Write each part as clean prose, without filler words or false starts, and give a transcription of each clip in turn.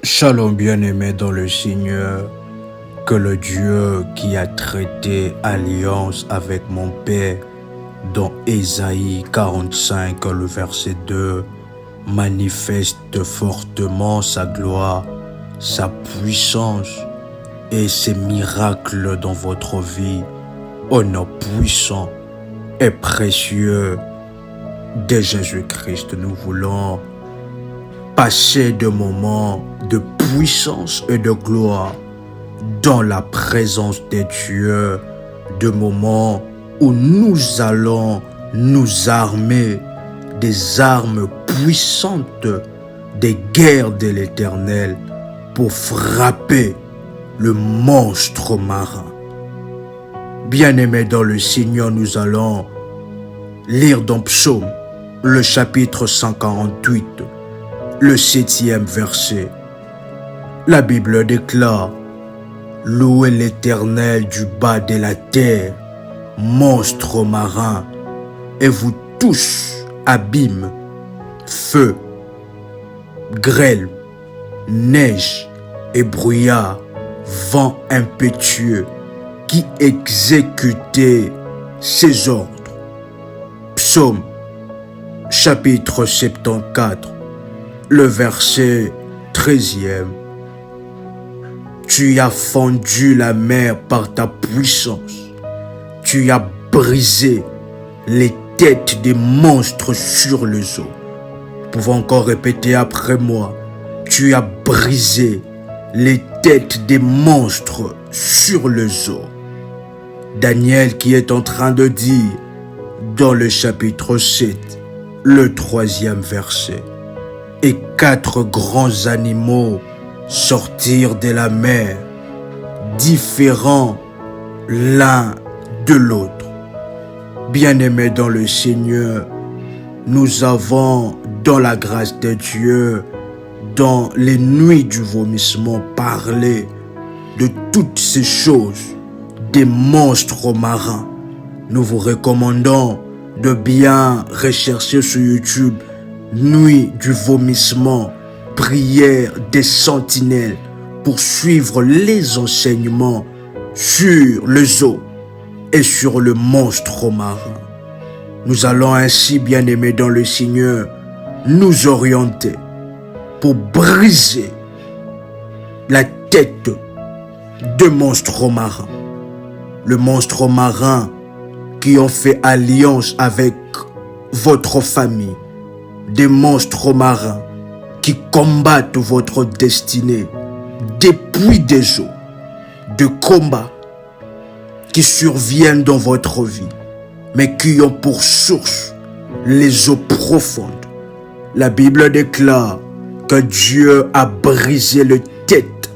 Shalom bien-aimé dans le Seigneur, que le Dieu qui a traité alliance avec mon Père dans Ésaïe 45, le verset 2, manifeste fortement sa gloire, sa puissance et ses miracles dans votre vie au nom puissant et précieux de Jésus-Christ. Nous voulons passer de moments de puissance et de gloire dans la présence de Dieu, de moments où nous allons nous armer des armes puissantes des guerres de l'Éternel pour frapper le monstre marin. Bien-aimés dans le Seigneur, nous allons lire dans Psaume, le chapitre 148, le 7e verset. La Bible déclare: louez l'Éternel du bas de la terre, monstres marins, et vous tous, abîmes, feu, grêle, neige et brouillard, vent impétueux, qui exécutez ses ordres. Psaume, chapitre 74, le verset 13e. Tu as fendu la mer par ta puissance. Tu as brisé les têtes des monstres sur les eaux. Vous pouvez encore répéter après moi. Tu as brisé les têtes des monstres sur les eaux. Daniel qui est en train de dire dans le chapitre 7, le 3e verset. Et 4 grands animaux sortirent de la mer, différents l'un de l'autre. Bien-aimés dans le Seigneur, nous avons, dans la grâce de Dieu, dans les nuits du vomissement, parlé de toutes ces choses, des monstres marins. Nous vous recommandons de bien rechercher sur YouTube Nuit du vomissement, prière des sentinelles, pour suivre les enseignements sur les eaux et sur le monstre marin. Nous allons ainsi, bien-aimés dans le Seigneur, nous orienter pour briser la tête de monstres marins. Le monstre marin qui ont fait alliance avec votre famille. Des monstres marins qui combattent votre destinée depuis des eaux de combat qui surviennent dans votre vie, mais qui ont pour source les eaux profondes. La Bible déclare que Dieu a brisé les têtes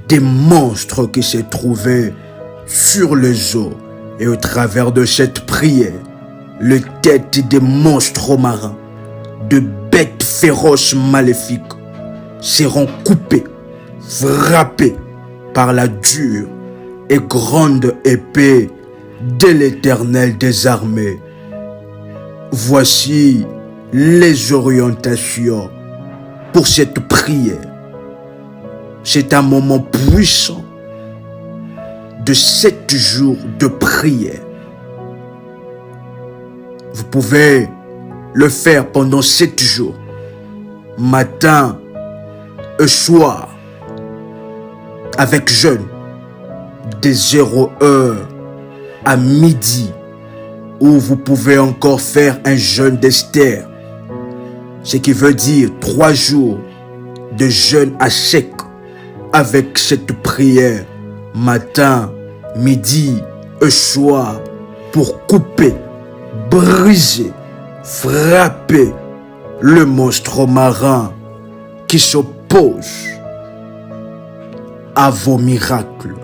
des monstres qui se trouvaient sur les eaux. Et au travers de cette prière, les têtes des monstres marins, de bêtes féroces maléfiques, seront coupées, frappées par la dure et grande épée de l'Éternel des armées. Voici les orientations pour cette prière. C'est un moment puissant de 7 jours de prière. Vous pouvez le faire pendant 7 jours, matin et soir, avec jeûne, de 0 heure à midi, ou vous pouvez encore faire un jeûne d'Esther, ce qui veut dire 3 jours de jeûne à sec, avec cette prière, matin, midi et soir, pour couper, briser, frapper le monstre marin qui s'oppose à vos miracles,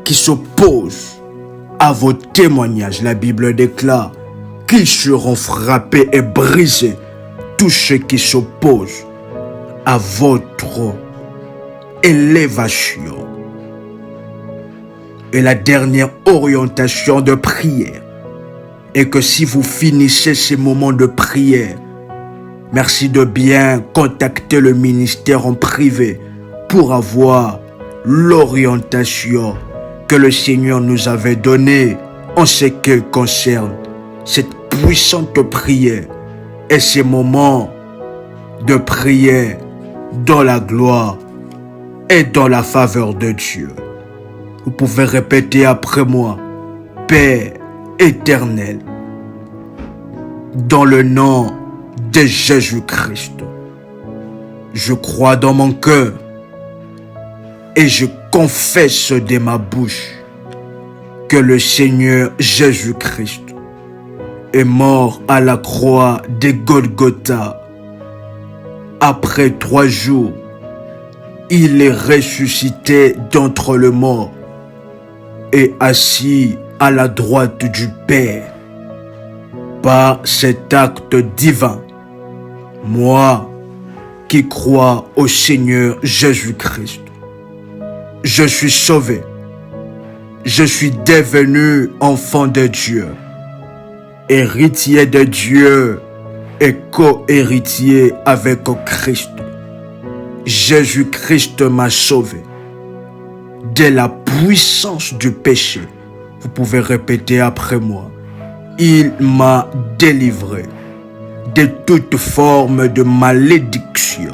qui s'oppose à vos témoignages. La Bible déclare qu'ils seront frappés et brisés, tous ceux qui s'opposent à votre élévation. Et la dernière orientation de prière est que si vous finissez ces moments de prière, merci de bien contacter le ministère en privé pour avoir l'orientation que le Seigneur nous avait donnée en ce qui concerne cette puissante prière et ces moments de prière dans la gloire et dans la faveur de Dieu. Vous pouvez répéter après moi: Père éternel, dans le nom de Jésus-Christ, je crois dans mon cœur et je confesse de ma bouche que le Seigneur Jésus-Christ est mort à la croix de Golgotha. Après 3 jours, il est ressuscité d'entre les morts et assis à la droite du Père. Par cet acte divin, moi qui crois au Seigneur Jésus-Christ, je suis sauvé. Je suis devenu enfant de Dieu, héritier de Dieu et co-héritier avec Christ. Jésus-Christ m'a sauvé de la puissance du péché. Vous pouvez répéter après moi: il m'a délivré de toute forme de malédiction.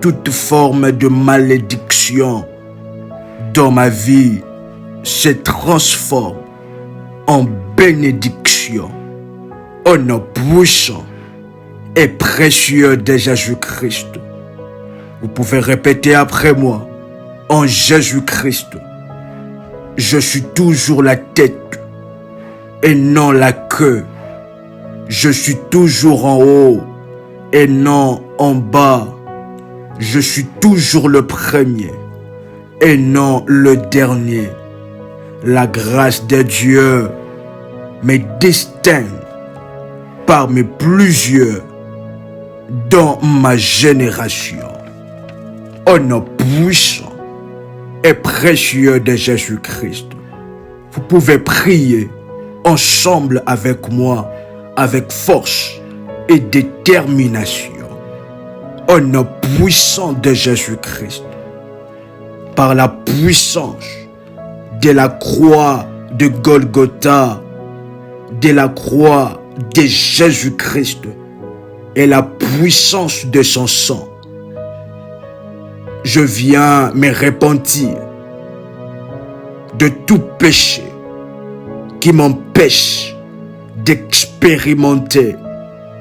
Toute forme de malédiction dans ma vie se transforme en bénédiction au nom puissant et précieux de Jésus-Christ. Vous pouvez répéter après moi: en Jésus-Christ, je suis toujours la tête et non la queue. Je suis toujours en haut et non en bas. Je suis toujours le premier et non le dernier. La grâce de Dieu me distingue parmi plusieurs dans ma génération. Au nom puissant et précieux de Jésus-Christ, vous pouvez prier ensemble avec moi, avec force et détermination. Au nom puissant de Jésus-Christ, par la puissance de la croix de Golgotha, de la croix de Jésus-Christ et la puissance de son sang, je viens me repentir de tout péché qui m'empêche d'expérimenter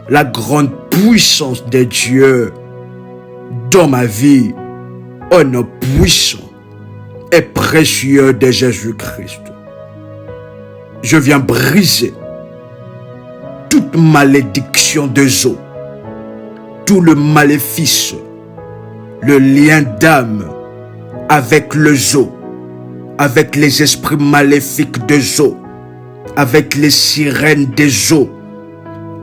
la grande puissance de Dieu dans ma vie, au nom puissant et précieux de Jésus-Christ. Je viens briser toute malédiction des eaux, tout le maléfice, le lien d'âme avec les eaux, avec les esprits maléfiques des eaux, avec les sirènes des eaux,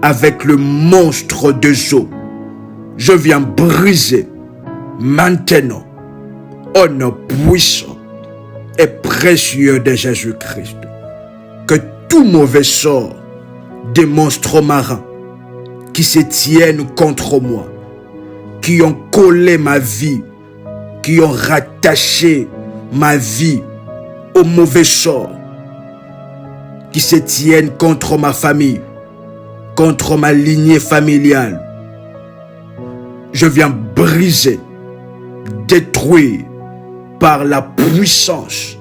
avec le monstre des eaux. Je viens briser maintenant au nom puissant et précieux de Jésus-Christ que tout mauvais sort des monstres marins qui se tiennent contre moi, qui ont collé ma vie, qui ont rattaché ma vie au mauvais sort, qui se tiennent contre ma famille, contre ma lignée familiale. Je viens briser, détruire par la puissance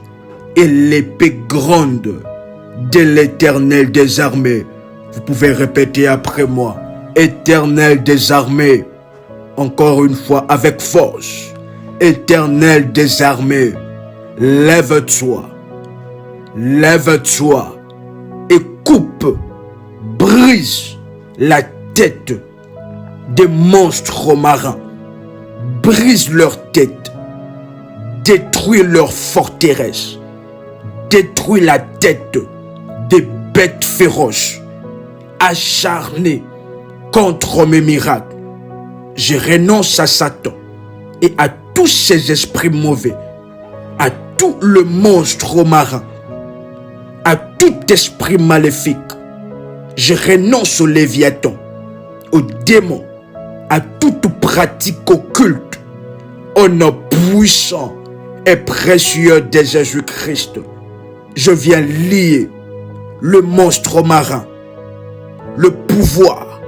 et l'épée grande de l'Éternel des armées. Vous pouvez répéter après moi: Éternel des armées, encore une fois avec force. Éternel des armées, lève-toi, lève-toi et coupe, brise la tête des monstres marins, brise leur tête, détruis leur forteresse, détruis la tête des bêtes féroces, acharnées contre mes miracles. Je renonce à Satan et à tous ces esprits mauvais, à tout le monstre marin, à tout esprit maléfique. Je renonce au Léviathan, aux démons, à toute pratique occulte, au nom puissant et précieux de Jésus-Christ, je viens lier le monstre marin, le pouvoir,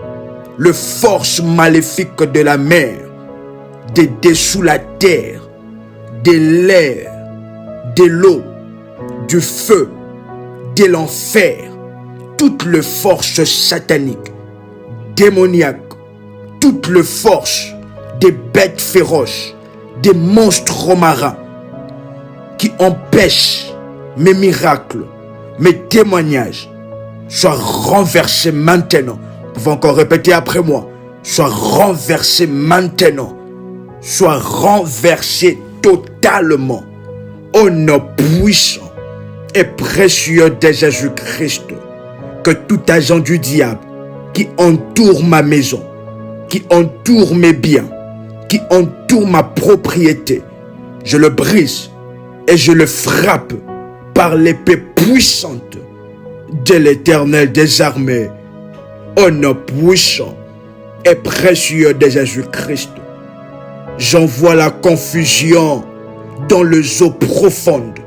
le force maléfique de la mer, de dessous la terre, de l'air, de l'eau, du feu, de l'enfer, toutes les forces sataniques, démoniaques, toutes les forces des bêtes féroces, des monstres marins qui empêchent mes miracles, mes témoignages, soient renversés maintenant. Vous pouvez encore répéter après moi. Soient renversés maintenant. Soient renversés totalement. Au nom puissant et précieux de Jésus-Christ, que tout agent du diable qui entoure ma maison, qui entoure mes biens, qui entoure ma propriété, je le brise et je le frappe par l'épée puissante de l'Éternel des armées, au nom puissant et précieux de Jésus-Christ. J'envoie la confusion dans les eaux profondes.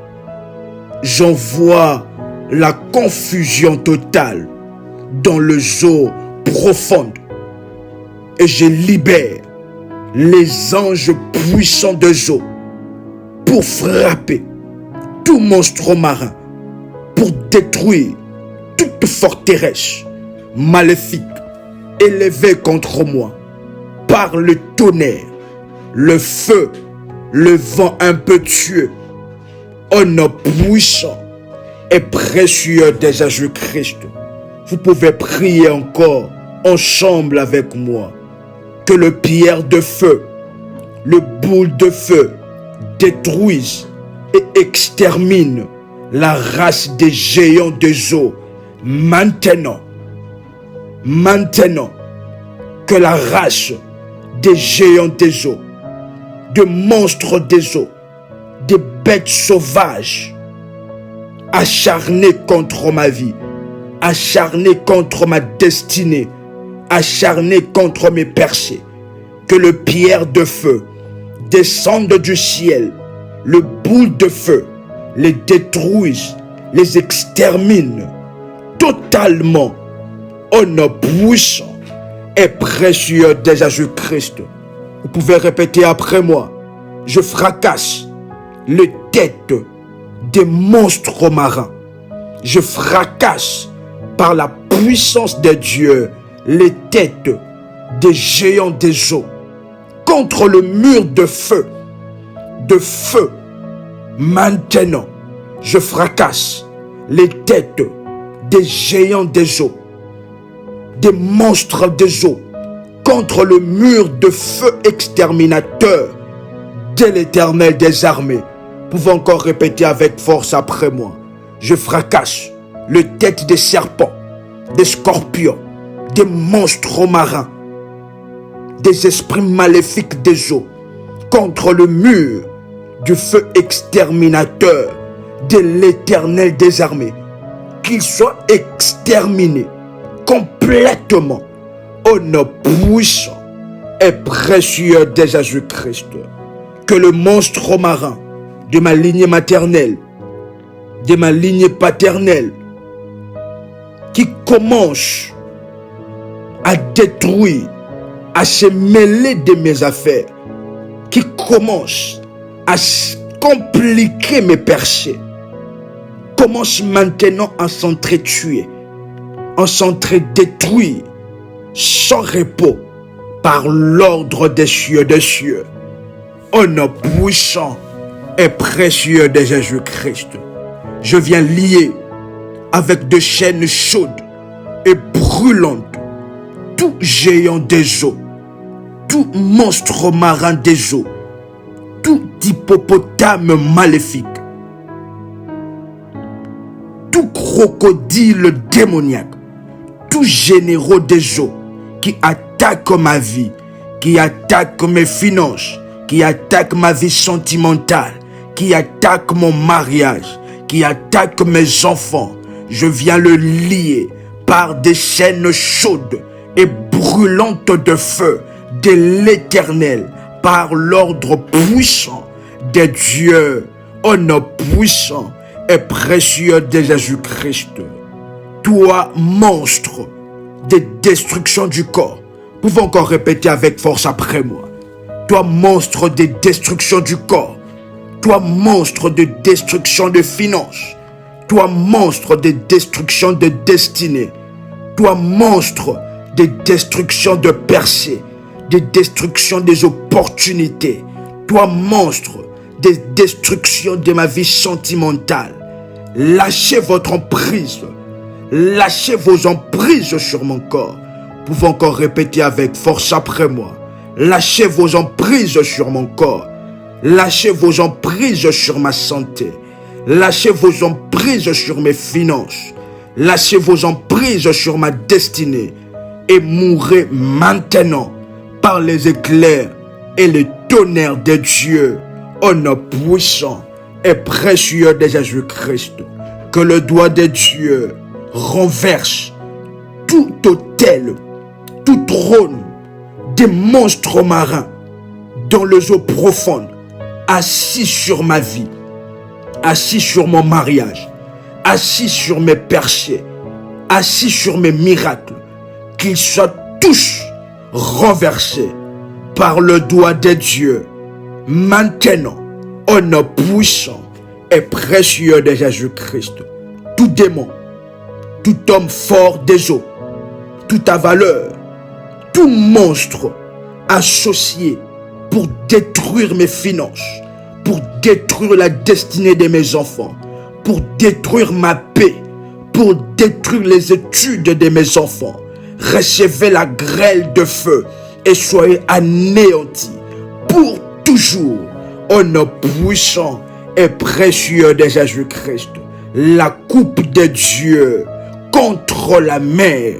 J'envoie la confusion totale dans les eaux profondes. Et je libère les anges puissants des eaux pour frapper tout monstre marin, pour détruire toute forteresse maléfique élevée contre moi par le tonnerre, le feu, le vent impétueux, au nom puissant et précieux de Jésus-Christ. Vous pouvez prier encore ensemble avec moi. Que le pierre de feu, le boule de feu détruise et extermine la race des géants des eaux. Maintenant, que la race des géants des eaux, de monstres des eaux, des bêtes sauvages, acharnées contre ma vie, acharnées contre ma destinée, acharnées contre mes percées, que le pierre de feu descende du ciel, le boule de feu les détruise, les extermine totalement, au nom puissant et précieux de Jésus-Christ. Vous pouvez répéter après moi. Je fracasse les têtes des monstres marins. Je fracasse par la puissance de Dieu les têtes des géants des eaux contre le mur de feu. Maintenant, je fracasse les têtes des géants des eaux, des monstres des eaux, contre le mur de feu exterminateur de l'Éternel des armées. Vous pouvez encore répéter avec force après moi. Je fracasse les têtes des serpents, des scorpions, des monstres marins, des esprits maléfiques des eaux, contre le mur du feu exterminateur de l'Éternel des armées. Qu'ils soient exterminés complètement au nom puissant et précieux de Jésus-Christ. Que le monstre marin de ma lignée maternelle, de ma lignée paternelle, qui commence à détruire, à se mêler de mes affaires, qui commence à compliquer mes percées, commence maintenant à s'entretuer, à s'entre-détruire sans repos par l'ordre des cieux, au nom puissant et précieux de Jésus-Christ. Je viens lier avec des chaînes chaudes et brûlantes tout géant des eaux, tout monstre marin des eaux, tout hippopotame maléfique, tout crocodile démoniaque, tout généraux des eaux qui attaque ma vie, qui attaque mes finances, qui attaque ma vie sentimentale, qui attaque mon mariage, qui attaque mes enfants, je viens le lier par des chaînes chaudes et brûlantes de feu de l'Éternel, par l'ordre puissant des dieux, au nom puissant et précieux de Jésus-Christ. Toi, monstre de destruction du corps, pouvons encore répéter avec force après moi. Toi, monstre de destruction du corps, toi, monstre de destruction de finances, toi, monstre de destruction de destinée, toi, monstre de destruction de percée, de destruction des opportunités, toi, monstre de destruction de ma vie sentimentale, lâchez votre emprise, lâchez vos emprises sur mon corps. Pouvons encore répéter avec force après moi. Lâchez vos emprises sur mon corps. Lâchez vos emprises sur ma santé. Lâchez vos emprises sur mes finances. Lâchez vos emprises sur ma destinée. Et mourrez maintenant par les éclairs et les tonnerres de Dieu, au nom puissant et précieux de Jésus-Christ. Que le doigt de Dieu renverse tout autel, tout trône des monstres marins dans les eaux profondes, assis sur ma vie, assis sur mon mariage, assis sur mes percées, assis sur mes miracles, qu'ils soient tous renversés par le doigt de Dieu, maintenant, au nom puissant et précieux de Jésus-Christ. Tout démon, tout homme fort des eaux, toute valeur, tout monstre associé pour détruire mes finances, pour détruire la destinée de mes enfants, pour détruire ma paix, pour détruire les études de mes enfants. Recevez la grêle de feu et soyez anéantis pour toujours au nom puissant et précieux de Jésus-Christ. La coupe de Dieu contre la mer,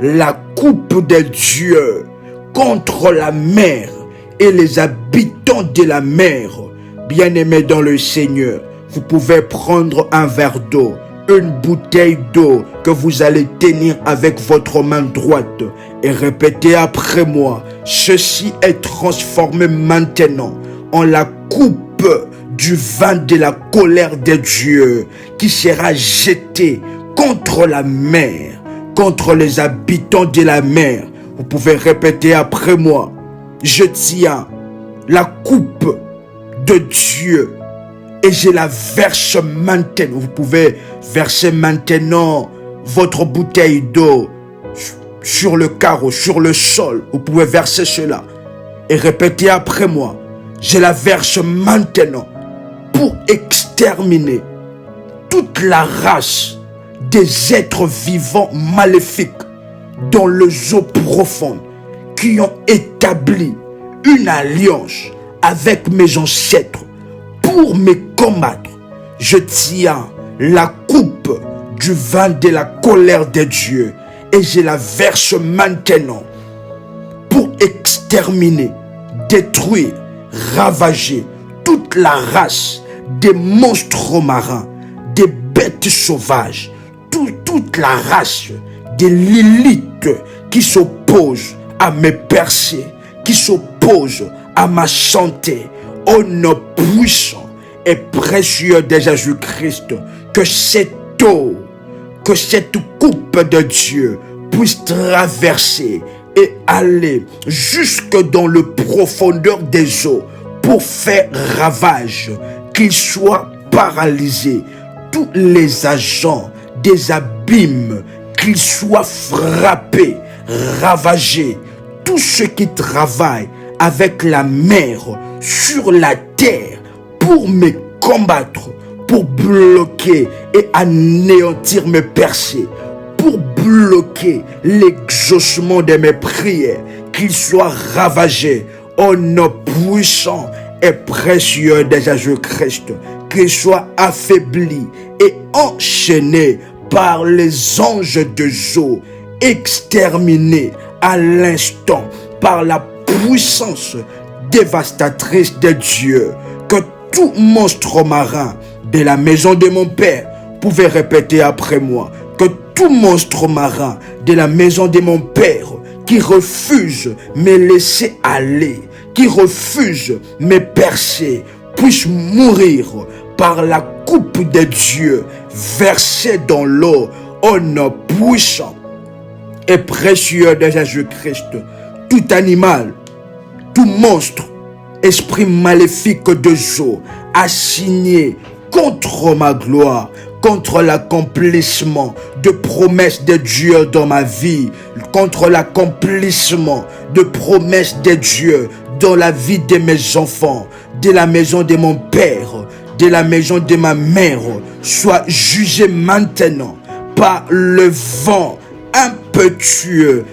la coupe de Dieu contre la mer et les habitants de la mer. Bien-aimés dans le Seigneur, vous pouvez prendre un verre d'eau, une bouteille d'eau que vous allez tenir avec votre main droite et répéter après moi. Ceci est transformé maintenant en la coupe du vin de la colère de Dieu qui sera jeté contre la mer, contre les habitants de la mer. Vous pouvez répéter après moi. Je tiens la coupe de Dieu et je la verse maintenant. Vous pouvez verser maintenant votre bouteille d'eau sur le carreau, sur le sol. Vous pouvez verser cela et répéter après moi. Je la verse maintenant pour exterminer toute la race des êtres vivants maléfiques dans les eaux profondes qui ont établi une alliance avec mes ancêtres pour me combattre. Je tiens la coupe du vin de la colère de Dieu et je la verse maintenant pour exterminer, détruire, ravager toute la race des monstres marins, des bêtes sauvages, toute la race des Lilith qui s'opposent à mes percées, qui s'opposent à ma santé, au nom puissant et précieux de Jésus-Christ. Que cette eau, que cette coupe de Dieu puisse traverser et aller jusque dans le profondeur des eaux pour faire ravage, qu'ils soient paralysés, tous les agents des abîmes, qu'ils soient frappés, ravagés, tous ceux qui travaillent avec la mer sur la terre pour me combattre, pour bloquer et anéantir mes percées, pour bloquer l'exaucement de mes prières, qu'ils soient ravagés au nom puissant et précieux de Jésus-Christ, qu'ils soient affaiblis et enchaînés par les anges de eau, exterminés à l'instant par la puissance dévastatrice de Dieu. Que tout monstre marin de la maison de mon Père, pouvait répéter après moi, que tout monstre marin de la maison de mon Père qui refuse me laisser aller, qui refuse me percer, puisse mourir par la coupe de Dieu versée dans l'eau au nom puissant et précieux de Jésus-Christ. Tout animal, tout monstre, esprit maléfique de Zo, assigné contre ma gloire, contre l'accomplissement de promesses de Dieu dans ma vie, contre l'accomplissement de promesses de Dieu dans la vie de mes enfants, de la maison de mon père, de la maison de ma mère, soit jugé maintenant par le vent impétueux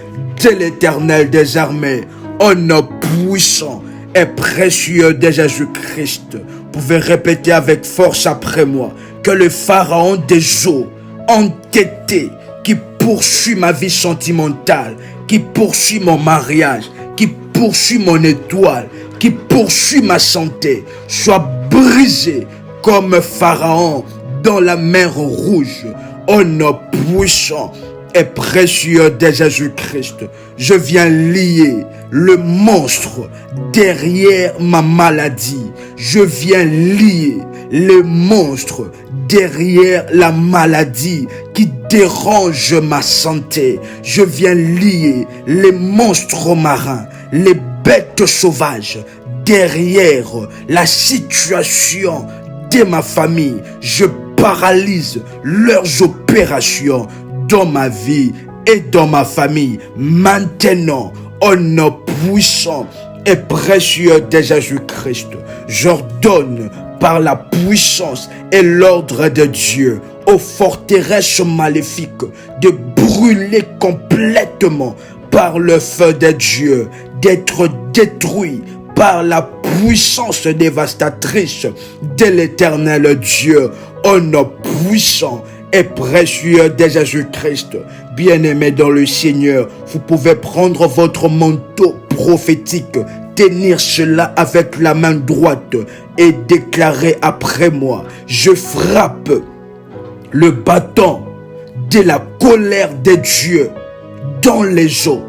de l'Éternel des armées, au nom puissant et précieux de Jésus-Christ. Vous pouvez répéter avec force après moi que le pharaon des eaux entêté qui poursuit ma vie sentimentale, qui poursuit mon mariage, qui poursuit mon étoile, qui poursuit ma santé, soit brisé comme pharaon dans la mer Rouge, au nom puissant et précieux de Jésus-Christ. Je viens lier le monstre derrière ma maladie. Je viens lier le monstre derrière la maladie qui dérange ma santé. Je viens lier les monstres marins, les bêtes sauvages derrière la situation de ma famille. Je paralyse leurs opérations dans ma vie et dans ma famille. Maintenant, au nom puissant et précieux de Jésus-Christ, j'ordonne par la puissance et l'ordre de Dieu aux forteresses maléfiques de brûler complètement par le feu de Dieu, d'être détruits par la puissance dévastatrice de l'Éternel Dieu, au nom puissant et précieux de Jésus-Christ. Bien-aimés dans le Seigneur, vous pouvez prendre votre manteau prophétique, tenir cela avec la main droite et déclarer après moi: je frappe le bâton de la colère de Dieu dans les eaux.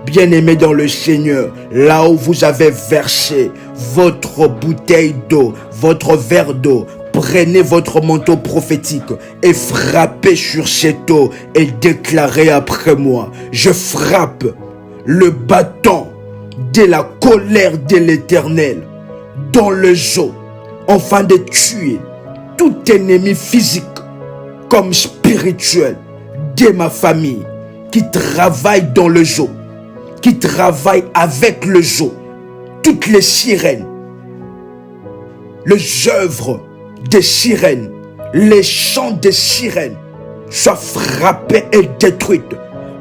Bien-aimés dans le Seigneur, là où vous avez versé votre bouteille d'eau, votre verre d'eau, prenez votre manteau prophétique et frappez sur cette eau et déclarez après moi: je frappe le bâton de la colère de l'Éternel dans les eaux, afin de tuer tout ennemi physique comme spirituel de ma famille qui travaille dans les eaux, qui travaille avec les eaux, toutes les sirènes, les œuvres des sirènes, les chants des sirènes soient frappés et détruits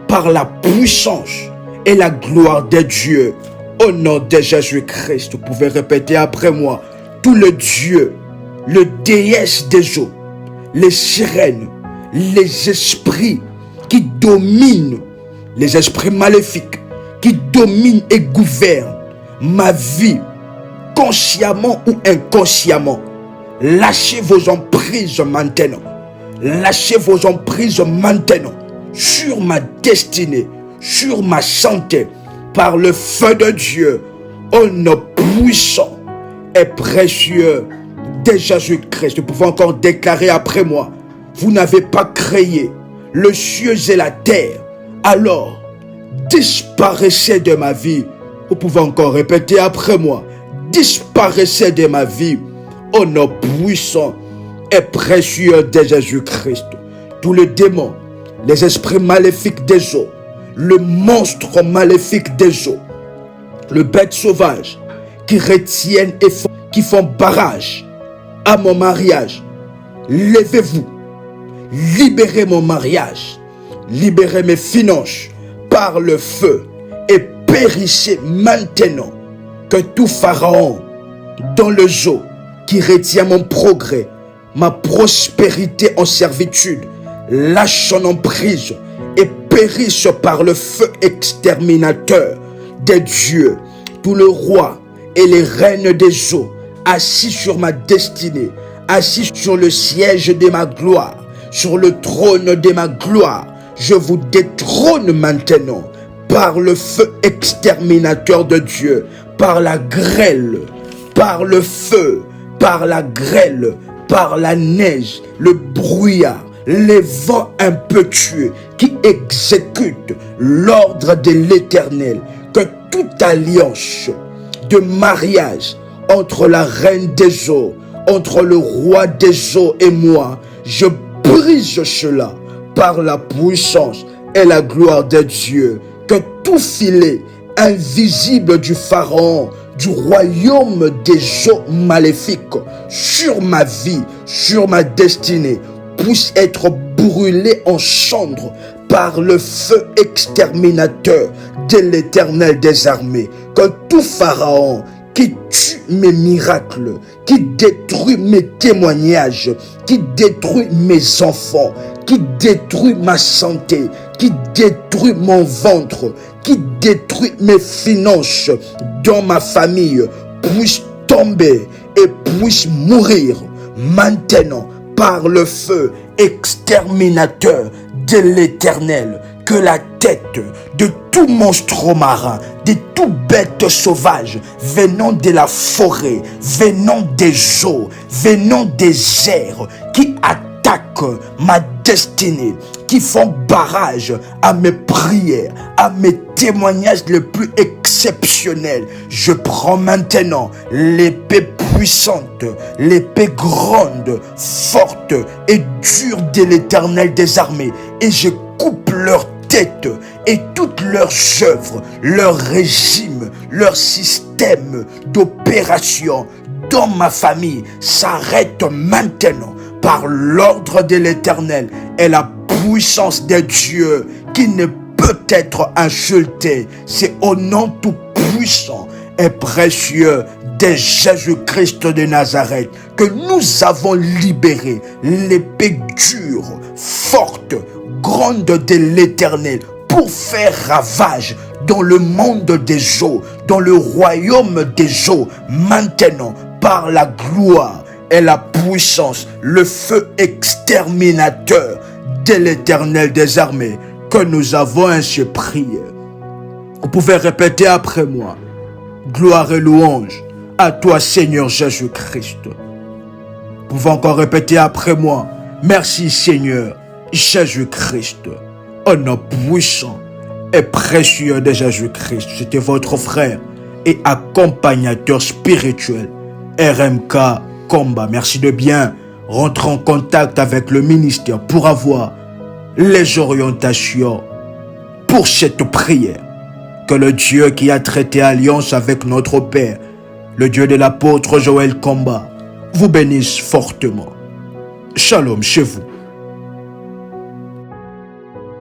par la puissance et la gloire de Dieu. Au nom de Jésus-Christ, vous pouvez répéter après moi: tous les dieux, les déesses des eaux, les sirènes, les esprits qui dominent, les esprits maléfiques qui dominent et gouvernent ma vie, consciemment ou inconsciemment, lâchez vos emprises maintenant. Lâchez vos emprises maintenant sur ma destinée, sur ma santé, par le feu de Dieu, au nom puissant et précieux de Jésus-Christ. Vous pouvez encore déclarer après moi: vous n'avez pas créé le ciel et la terre, alors disparaissez de ma vie. Vous pouvez encore répéter après moi: disparaissez de ma vie, au nom puissant et précieux de Jésus-Christ. Tous les démons, les esprits maléfiques des eaux, le monstre maléfique des eaux, le bête sauvage qui retiennent et qui font barrage à mon mariage, levez-vous, libérez mon mariage, libérez mes finances par le feu et périssez maintenant. Que tout pharaon dans le eaux qui retient mon progrès, ma prospérité en servitude, lâche son emprise et périsse par le feu exterminateur des dieux. Tous les rois et les reines des eaux, assis sur ma destinée, assis sur le siège de ma gloire, sur le trône de ma gloire, je vous détrône maintenant par le feu exterminateur de Dieu, par la grêle, par le feu par la grêle, par la neige, le brouillard, les vents impétueux qui exécutent l'ordre de l'Éternel, que toute alliance de mariage entre la reine des eaux, entre le roi des eaux et moi, je brise cela par la puissance et la gloire de Dieu. Que tout filet invisible du Pharaon, du royaume des eaux maléfiques, sur ma vie, sur ma destinée, puisse être brûlé en cendres par le feu exterminateur de l'Éternel des armées. Que tout Pharaon qui tue mes miracles, qui détruit mes témoignages, qui détruit mes enfants, qui détruit ma santé, qui détruit mon ventre, qui détruit mes finances dans ma famille, puisse tomber et puisse mourir maintenant par le feu exterminateur de l'Éternel. Que la tête de tout monstre marin, de toute bête sauvage venant de la forêt, venant des eaux, venant des airs, qui attaquent ma destinée, qui font barrage à mes prières, à mes témoignages les plus exceptionnels. Je prends maintenant l'épée puissante, l'épée grande, forte et dure de l'Éternel des armées, et je coupe leur tête et toutes leurs œuvres, leur régime, leur système d'opération dans ma famille s'arrête maintenant par l'ordre de l'Éternel et la puissance de Dieu qui ne peut être insultée. C'est au nom tout puissant et précieux de Jésus-Christ de Nazareth que nous avons libéré l'épée dure, forte, grande de l'Éternel pour faire ravage dans le monde des eaux, dans le royaume des eaux, maintenant par la gloire et la puissance, le feu exterminateur de l'Éternel des armées, que nous avons ainsi prié. Vous pouvez répéter après moi: gloire et louange à toi, Seigneur Jésus-Christ. Vous pouvez encore répéter après moi: merci, Seigneur Jésus-Christ. Au nom puissant et précieux de Jésus-Christ. C'était votre frère et accompagnateur spirituel, RMK Komba. Merci de bien rentrer en contact avec le ministère pour avoir les orientations pour cette prière. Que le Dieu qui a traité alliance avec notre Père, le Dieu de l'apôtre Joël Komba, vous bénisse fortement. Shalom chez vous.